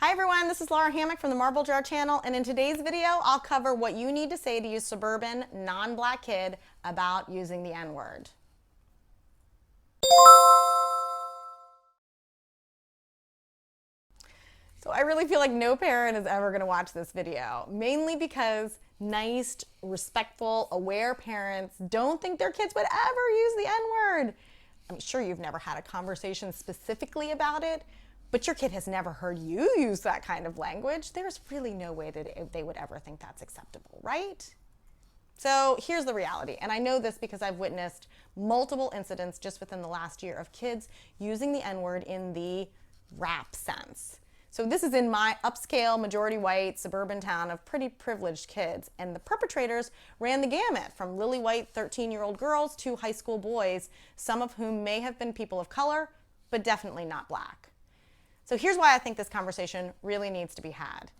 Hi everyone, this is Lara Hammock from the Marble Jar channel, and in today's video, I'll cover what you need to say to your suburban, non-black kid about using the N-word. So I really feel like no parent is ever going to watch this video, mainly because nice, respectful, aware parents don't think their kids would ever use the N-word. I'm sure you've never had a conversation specifically about it, but your kid has never heard you use that kind of language. There's really no way that they would ever think that's acceptable, right? So here's the reality, and I know this because I've witnessed multiple incidents just within the last year of kids using the N-word in the rap sense. So this is in my upscale, majority white, suburban town of pretty privileged kids, and the perpetrators ran the gamut from lily white 13-year-old girls to high school boys, some of whom may have been people of color, but definitely not black. So here's why I think this conversation really needs to be had.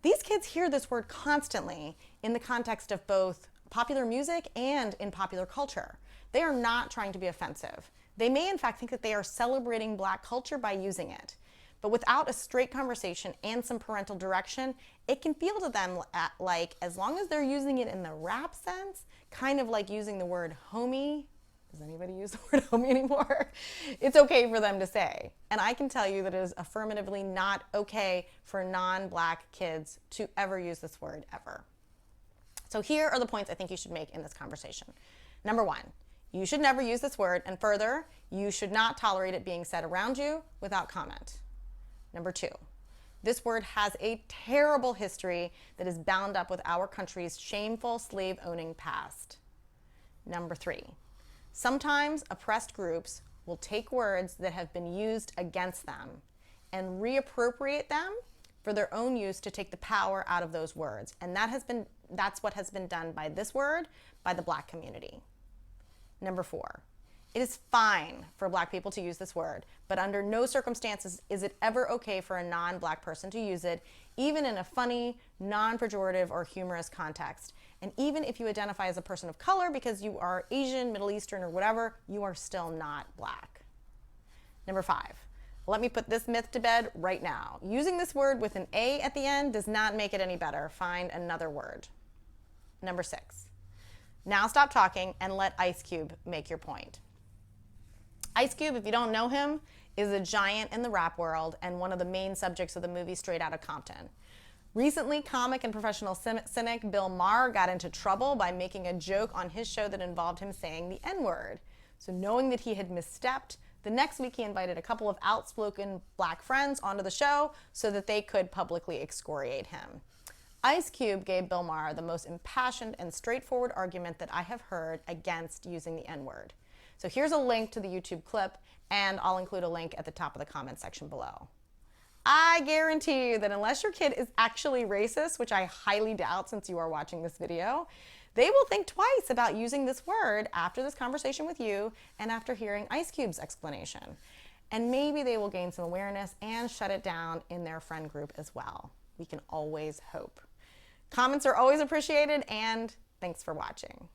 These kids hear this word constantly in the context of both popular music and in popular culture. They are not trying to be offensive. They may in fact think that they are celebrating black culture by using it. But without a straight conversation and some parental direction, it can feel to them like, as long as they're using it in the rap sense, kind of like using the word homie. Does anybody use the word homie anymore? It's okay for them to say. And I can tell you that it is affirmatively not okay for non-black kids to ever use this word ever. So here are the points I think you should make in this conversation. Number one, you should never use this word, and further, you should not tolerate it being said around you without comment. Number two, this word has a terrible history that is bound up with our country's shameful slave-owning past. Number three, sometimes oppressed groups will take words that have been used against them and reappropriate them for their own use to take the power out of those words. And that's what has been done by this word, by the black community. Number four, it is fine for black people to use this word, but under no circumstances is it ever okay for a non-black person to use it, even in a funny, non-pejorative, or humorous context. And even if you identify as a person of color because you are Asian, Middle Eastern, or whatever, you are still not black. Number five, let me put this myth to bed right now. Using this word with an A at the end does not make it any better. Find another word. Number six, now stop talking and let Ice Cube make your point. Ice Cube, if you don't know him, is a giant in the rap world and one of the main subjects of the movie Straight Outta Compton. Recently, comic and professional cynic Bill Maher got into trouble by making a joke on his show that involved him saying the N-word. So knowing that he had misstepped, the next week he invited a couple of outspoken black friends onto the show so that they could publicly excoriate him. Ice Cube gave Bill Maher the most impassioned and straightforward argument that I have heard against using the N-word. So here's a link to the YouTube clip, and I'll include a link at the top of the comment section below. I guarantee you that unless your kid is actually racist, which I highly doubt since you are watching this video, they will think twice about using this word after this conversation with you and after hearing Ice Cube's explanation. And maybe they will gain some awareness and shut it down in their friend group as well. We can always hope. Comments are always appreciated, and thanks for watching.